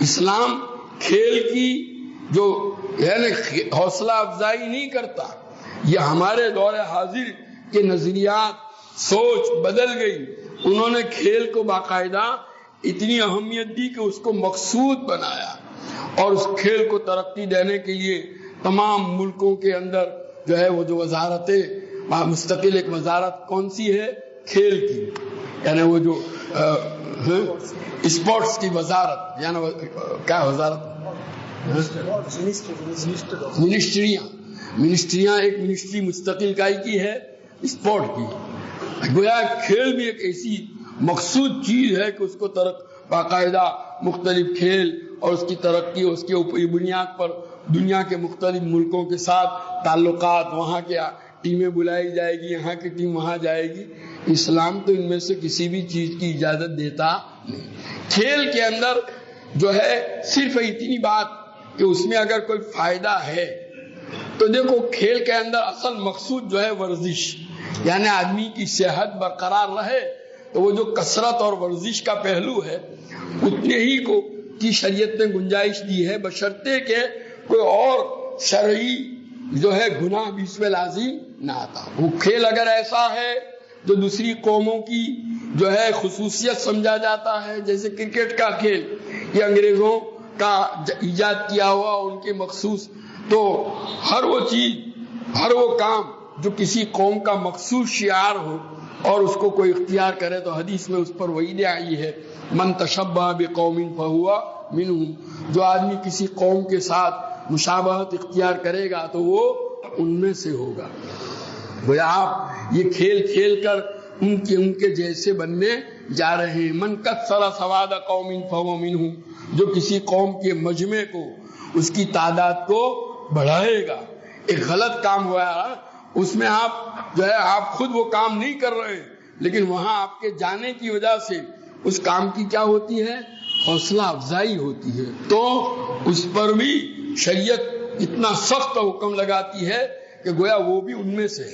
اسلام کھیل کی جو یعنی حوصلہ افزائی نہیں کرتا. یہ ہمارے دور حاضر کے نظریات سوچ بدل گئی. انہوں نے کھیل کو باقاعدہ اتنی اہمیت دی کہ اس کو مقصود بنایا اور اس کھیل کو ترقی دینے کے لیے تمام ملکوں کے اندر جو ہے وہ جو وزارتیں مستقل ایک وزارت کون سی ہے کھیل کی یعنی وہ جو اسپورٹس کی وزارت یعنی کیا وزارت منسٹریاں ایک منسٹری مستقل کائی کی ہے اسپورٹ کی. گویا کھیل بھی ایک ایسی مقصود چیز ہے کہ اس کو باقاعدہ مختلف کھیل اور اس کی ترقی اس کے اوپری بنیاد پر دنیا کے مختلف ملکوں کے ساتھ تعلقات وہاں کے ٹیمیں بلائی جائے گی یہاں کی ٹیم وہاں جائے گی. اسلام تو ان میں سے کسی بھی چیز کی اجازت دیتا نہیں. کھیل کے اندر جو ہے صرف اتنی بات کہ اس میں اگر کوئی فائدہ ہے تو دیکھو کھیل کے اندر اصل مقصود جو ہے ورزش یعنی آدمی کی صحت برقرار رہے تو وہ جو کثرت اور ورزش کا پہلو ہے اتنے ہی کو کی شریعت نے گنجائش دی ہے بشرطے کہ کوئی اور شرعی جو ہے گناہ بھی اس میں لازم نہ آتا. وہ کھیل اگر ایسا ہے جو دوسری قوموں کی جو ہے خصوصیت سمجھا جاتا ہے جیسے کرکٹ کا کھیل یہ انگریزوں کا ایجاد کیا ہوا ان کے مخصوص تو ہر وہ چیز ہر وہ کام جو کسی قوم کا مخصوص شعار ہو اور اس کو کوئی اختیار کرے تو حدیث میں اس پر وعید آئی ہے من تشبہ بقوم فہو منہم. جو آدمی کسی قوم کے ساتھ مشابہت اختیار کرے گا تو وہ ان میں سے ہوگا. گویا آپ یہ کھیل کھیل کر ان کے جیسے بننے جا رہے ہیں. من کثر سواد قوم فہو منہم. جو کسی قوم کے مجمع کو اس کی تعداد کو بڑھائے گا. ایک غلط کام ہوا اس میں آپ جو ہے آپ خود وہ کام نہیں کر رہے لیکن وہاں آپ کے جانے کی وجہ سے اس کام کی کیا ہوتی ہے حوصلہ افزائی ہوتی ہے تو اس پر بھی شریعت اتنا سخت حکم لگاتی ہے کہ گویا وہ بھی ان میں سے ہے.